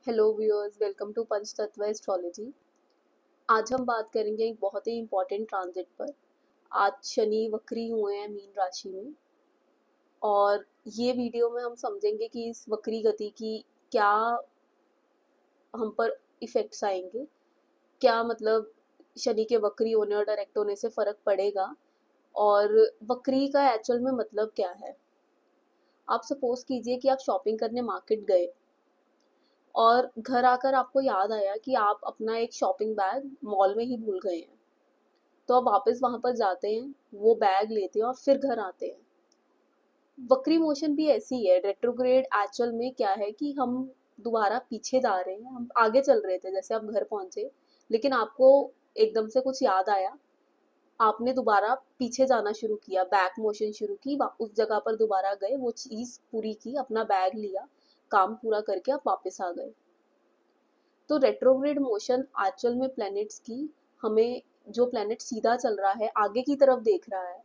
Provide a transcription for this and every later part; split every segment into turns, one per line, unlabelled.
Hello viewers, welcome to पंचतत्व astrology. आज हम बात करेंगे एक बहुत ही इम्पोर्टेंट ट्रांजिट पर। आज शनि वक्री हुए हैं मीन राशि में, और ये वीडियो में हम समझेंगे कि इस वक्री गति की क्या हम पर इफ़ेक्ट्स आएंगे, क्या मतलब शनि के वक्री होने और डायरेक्ट होने से फ़र्क पड़ेगा, और वक्री का एक्चुअल में मतलब क्या है। आप सपोज कीजिए कि आप शॉपिंग करने मार्केट गए और घर आकर आपको याद आया कि आप अपना एक शॉपिंग बैग मॉल में ही भूल गए हैं। तो आप वापस वहां पर जाते हैं, वो बैग लेते हैं और फिर घर आते हैं। वक्री मोशन भी ऐसी है। रेट्रोग्रेड एक्चुअल में क्या है कि हम दोबारा पीछे जा रहे हैं। हम आगे चल रहे थे, जैसे आप घर पहुंचे, लेकिन आपको एकदम से कुछ याद आया, आपने दोबारा पीछे जाना शुरू किया, बैक मोशन शुरू की, उस जगह पर दोबारा गए, वो चीज पूरी की, अपना बैग लिया, काम पूरा करके आप वापस आ गए। तो रेट्रोग्रेड मोशन एक्चुअल में प्लैनेट्स की, हमें जो प्लैनेट सीधा चल रहा है, आगे की तरफ देख रहा है,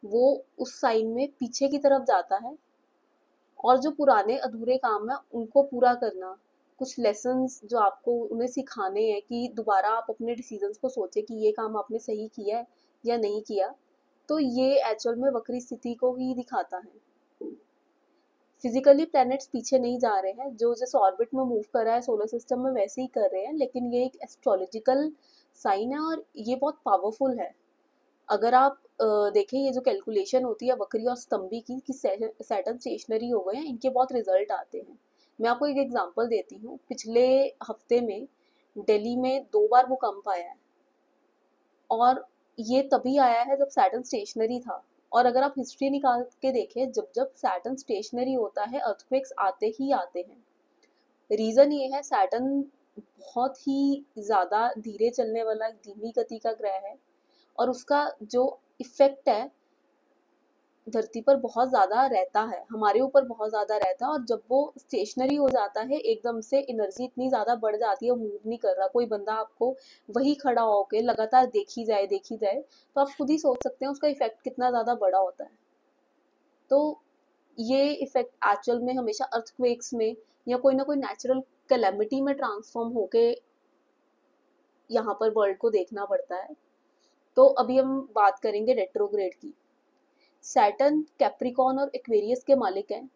वो उस साइन में पीछे की तरफ जाता है, और जो पुराने अधूरे काम है उनको पूरा करना, कुछ लेसन्स जो आपको उन्हें सिखाने हैं कि दोबारा आप अपने डिसीजंस को सोचे कि ये काम आपने सही किया है या नहीं किया। तो ये एक्चुअल में वक्री स्थिति को ही दिखाता है। फिजिकली प्लैनेट्स पीछे नहीं जा रहे हैं, जो जिस ऑर्बिट में मूव कर रहा है सोलर सिस्टम में वैसे ही कर रहे हैं, लेकिन ये एक एस्ट्रोलॉजिकल साइन है और ये बहुत पावरफुल है। अगर आप देखें, ये जो कैलकुलेशन होती है वक्री और स्तंभी की कि सैटर्न स्टेशनरी हो गए हैं, इनके बहुत रिजल्ट आते हैं। मैं आपको एक एग्जांपल देती हूँ। पिछले हफ्ते में दिल्ली में 2 बार भूकंप आया है, और ये तभी आया है जब सैटर्न स्टेशनरी था। और अगर आप हिस्ट्री निकाल के देखें, जब जब सैटर्न स्टेशनरी होता है अर्थक्वेक्स आते ही आते हैं। रीजन ये है, सैटर्न बहुत ही ज्यादा धीरे चलने वाला, धीमी गति का ग्रह है, और उसका जो इफेक्ट है धरती पर बहुत ज्यादा रहता है, हमारे ऊपर बहुत ज्यादा रहता है। और जब वो स्टेशनरी हो जाता है, एकदम से एनर्जी इतनी ज्यादा बढ़ जाती है, मूव नहीं कर रहा कोई बंदा, आपको वही खड़ा होके लगातार देखी जाए देखी जाए, तो आप खुद ही सोच सकते हैं उसका इफेक्ट कितना ज्यादा बड़ा होता है। तो ये इफेक्ट एक्चुअल में हमेशा अर्थक्वेक्स में या कोई ना कोई नेचुरल कैलेमिटी में ट्रांसफॉर्म होके यहाँ पर वर्ल्ड को देखना पड़ता है। तो अभी हम बात करेंगे रेट्रोग्रेड की। सैटर्न कैप्रिकॉर्न और एक्वेरियस के मालिक हैं,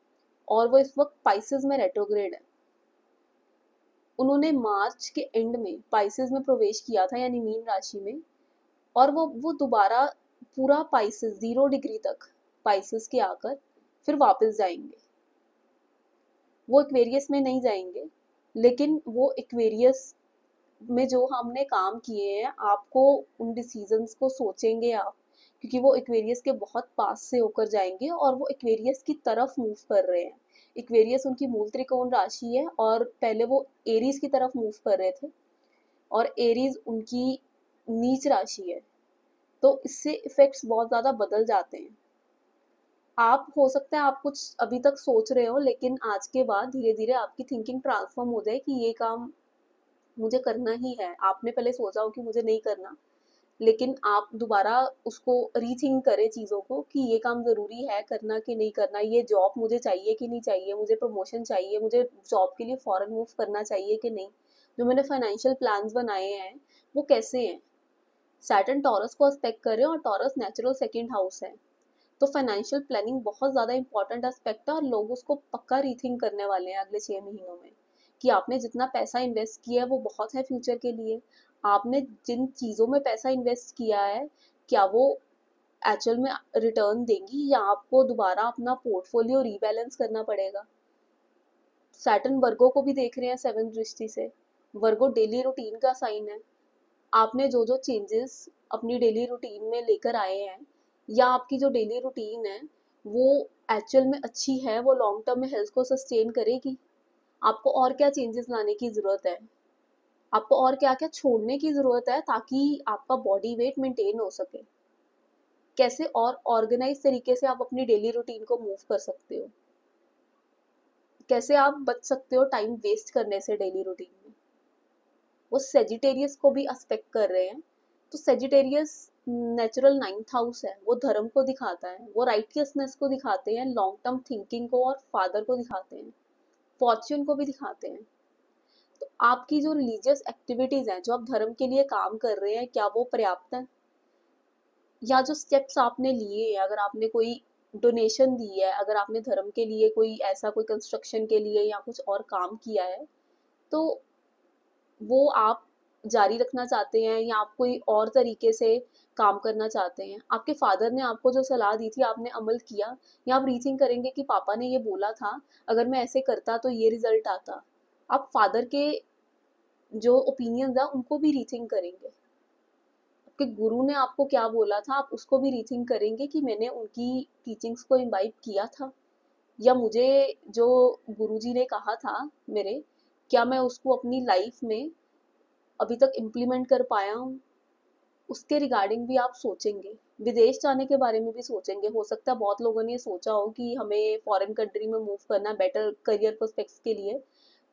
और वो इस वक्त पाइसेस में रेट्रोग्रेड है। उन्होंने मार्च के एंड में पाइसेस में प्रवेश किया था, यानी मीन राशि में, और वो दोबारा पूरा पाइसेस 0 डिग्री तक पाइसेस के आकर फिर वापस जाएंगे। वो एक्वेरियस में नहीं जाएंगे, लेकिन वो एक्वेरियस में जो हमने काम किए हैं, आपको उन डिसीजंस को सोचेंगे आप, क्योंकि वो एक्वेरियस के बहुत पास से होकर जाएंगे और वो एक्वेरियस की तरफ मूव कर रहे हैं। एक्वेरियस उनकी मूल त्रिकोण राशि है, और पहले वो एरीज की तरफ मूव कर रहे थे, और एरीज उनकी नीच राशि है। तो इससे इफेक्ट्स बहुत ज़्यादा बदल जाते हैं। आप हो सकता है आप कुछ अभी तक सोच रहे हो, लेकिन आज के बाद धीरे धीरे आपकी थिंकिंग ट्रांसफॉर्म हो जाए कि ये काम मुझे करना ही है। आपने पहले सोचा हो कि मुझे नहीं करना, लेकिन आप दोबारा उसको रीथिंक करें चीज़ों को कि ये काम ज़रूरी है करना कि नहीं करना, ये जॉब मुझे चाहिए कि नहीं चाहिए, मुझे प्रमोशन चाहिए, मुझे जॉब के लिए फॉरेन मूव करना चाहिए कि नहीं, जो मैंने फाइनेंशियल प्लान्स बनाए हैं वो कैसे हैं। सैटर्न टॉरस को एस्पेक्ट करें, और टॉरस नेचुरल सेकंड हाउस है। तो फाइनेंशियल प्लानिंग बहुत ज़्यादा इंपॉर्टेंट एस्पेक्ट है, और लोग उसको पक्का रीथिंक करने वाले हैं अगले 6 महीनों में, कि आपने जितना पैसा इन्वेस्ट किया है वो बहुत है फ्यूचर के लिए। आपने जिन चीज़ों में पैसा इन्वेस्ट किया है, क्या वो एक्चुअल में रिटर्न देंगी, या आपको दोबारा अपना पोर्टफोलियो रीबैलेंस करना पड़ेगा। सैटर्न वर्गो को भी देख रहे हैं 7th दृष्टि से। वर्गो डेली रूटीन का साइन है। आपने जो जो चेंजेस अपनी डेली रूटीन में लेकर आए हैं, या आपकी जो डेली रूटीन है वो एक्चुअल में अच्छी है, वो लॉन्ग टर्म में हेल्थ को सस्टेन करेगी, आपको और क्या चेंजेस लाने की ज़रूरत है, आपको और क्या क्या छोड़ने की ज़रूरत है ताकि आपका बॉडी वेट मेंटेन हो सके, कैसे और ऑर्गेनाइज तरीके से आप अपनी डेली रूटीन को मूव कर सकते हो, कैसे आप बच सकते हो टाइम वेस्ट करने से डेली रूटीन में। वो सेजिटेरियस को भी एस्पेक्ट कर रहे हैं। तो सेजिटेरियस नेचुरल 9th हाउस है, वो धर्म को दिखाता है, वो राइटियसनेस को दिखाते हैं, लॉन्ग टर्म थिंकिंग को, और फादर को दिखाते हैं, फॉर्च्यून को भी दिखाते हैं। तो आपकी जो रिलीजियस एक्टिविटीज हैं, जो आप धर्म के लिए काम कर रहे हैं, क्या वो पर्याप्त है? या जो स्टेप्स आपने लिए हैं, अगर आपने कोई डोनेशन दी है, अगर आपने धर्म के लिए कोई ऐसा कोई कंस्ट्रक्शन के लिए या कुछ और काम किया है, तो वो आप जारी रखना चाहते हैं या आप कोई और तरीके से काम करना चाहते हैं? आपके फादर ने आपको जो सलाह दी थी, आपने अमल किया, या आप रीथिंक करेंगे कि पापा ने ये बोला था, अगर मैं ऐसे करता तो ये रिजल्ट आता? आप फादर के जो ओपिनियंस है उनको भी रीथिंक करेंगे। आपके गुरु ने आपको क्या बोला था, आप उसको भी रीथिंक करेंगे कि मैंने उनकी टीचिंग्स को इम्बाइब किया था, या मुझे जो गुरुजी ने कहा था मेरे, क्या मैं उसको अपनी लाइफ में अभी तक इम्प्लीमेंट कर पाया हूँ? उसके रिगार्डिंग भी आप सोचेंगे। विदेश जाने के बारे में भी सोचेंगे। हो सकता है बहुत लोगों ने ये सोचा हो कि हमें फॉरेन कंट्री में मूव करना है बेटर करियर प्रोस्पेक्ट्स के लिए,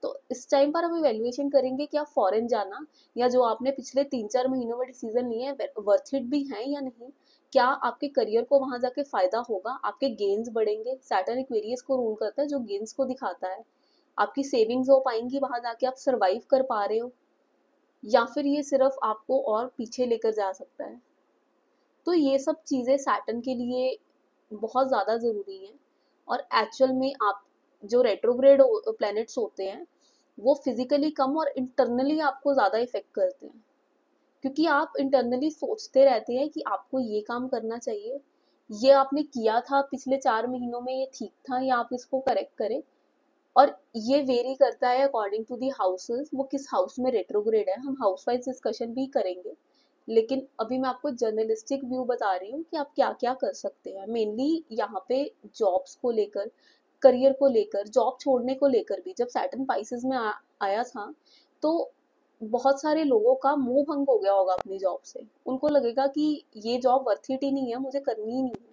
तो इस टाइम पर हम इवेल्युएशन करेंगे कि आप फॉरेन जाना या जो आपने पिछले 3-4 महीनों में डिसीजन लिए हैं वर्थ इट भी हैं या नहीं। क्या आपके करियर को वहां जाके फायदा होगा, आपके गेन्स बढ़ेंगे? सैटर्न एक्वेरियस को रूल करता है जो गेन्स को दिखाता है। आपकी सेविंग्स हो पाएंगी वहां जाके, आप सर्वाइव कर पा रहे हो, या फिर ये सिर्फ आपको और पीछे लेकर जा सकता है? तो ये सब चीज़ें सैटर्न के लिए बहुत ज़्यादा ज़रूरी हैं। और एक्चुअल में आप जो रेट्रोग्रेड प्लैनेट्स होते हैं वो फिजिकली कम और इंटरनली आपको ज़्यादा इफेक्ट करते हैं, क्योंकि आप इंटरनली सोचते रहते हैं कि आपको ये काम करना चाहिए, ये आपने किया था पिछले 4 महीनों में, ये ठीक था, या आप इसको करेक्ट करें। और ये वेरी करता है अकॉर्डिंग टू दी हाउसेस, वो किस हाउस में रेट्रोग्रेड है, हम हाउस वाइज डिस्कशन भी करेंगे। लेकिन अभी मैं आपको जर्नलिस्टिक व्यू बता रही हूँ कि आप क्या क्या कर सकते हैं। मेनली यहाँ पे जॉब्स को लेकर, करियर को लेकर, जॉब छोड़ने को लेकर भी, जब सैटर्न पाइसेस में आया था तो बहुत सारे लोगों का मोह भंग हो गया होगा अपनी जॉब से। उनको लगेगा कि ये जॉब वर्थ इट ही नहीं है, मुझे करनी ही नहीं है,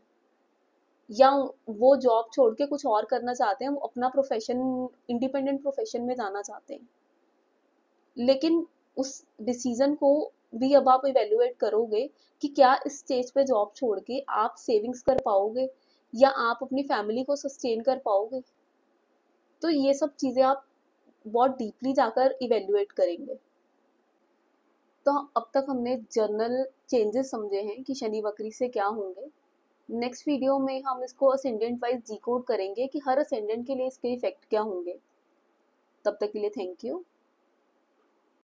या वो जॉब छोड़ के कुछ और करना चाहते हैं, वो अपना प्रोफेशन, इंडिपेंडेंट प्रोफेशन में जाना चाहते हैं। लेकिन उस डिसीजन को भी अब आप इवेल्युएट करोगे कि क्या इस स्टेज पे जॉब छोड़ के आप सेविंग्स कर पाओगे या आप अपनी फैमिली को सस्टेन कर पाओगे। तो ये सब चीज़ें आप बहुत डीपली जाकर इवेल्युएट करेंगे। तो अब तक हमने जर्नल चेंजेस समझे हैं कि शनि वक्री से क्या होंगे। नेक्स्ट वीडियो में हम इसको असेंडेंट वाइज डिकोड करेंगे कि हर असेंडेंट के लिए इसके इफेक्ट क्या होंगे। तब तक के लिए थैंक यू।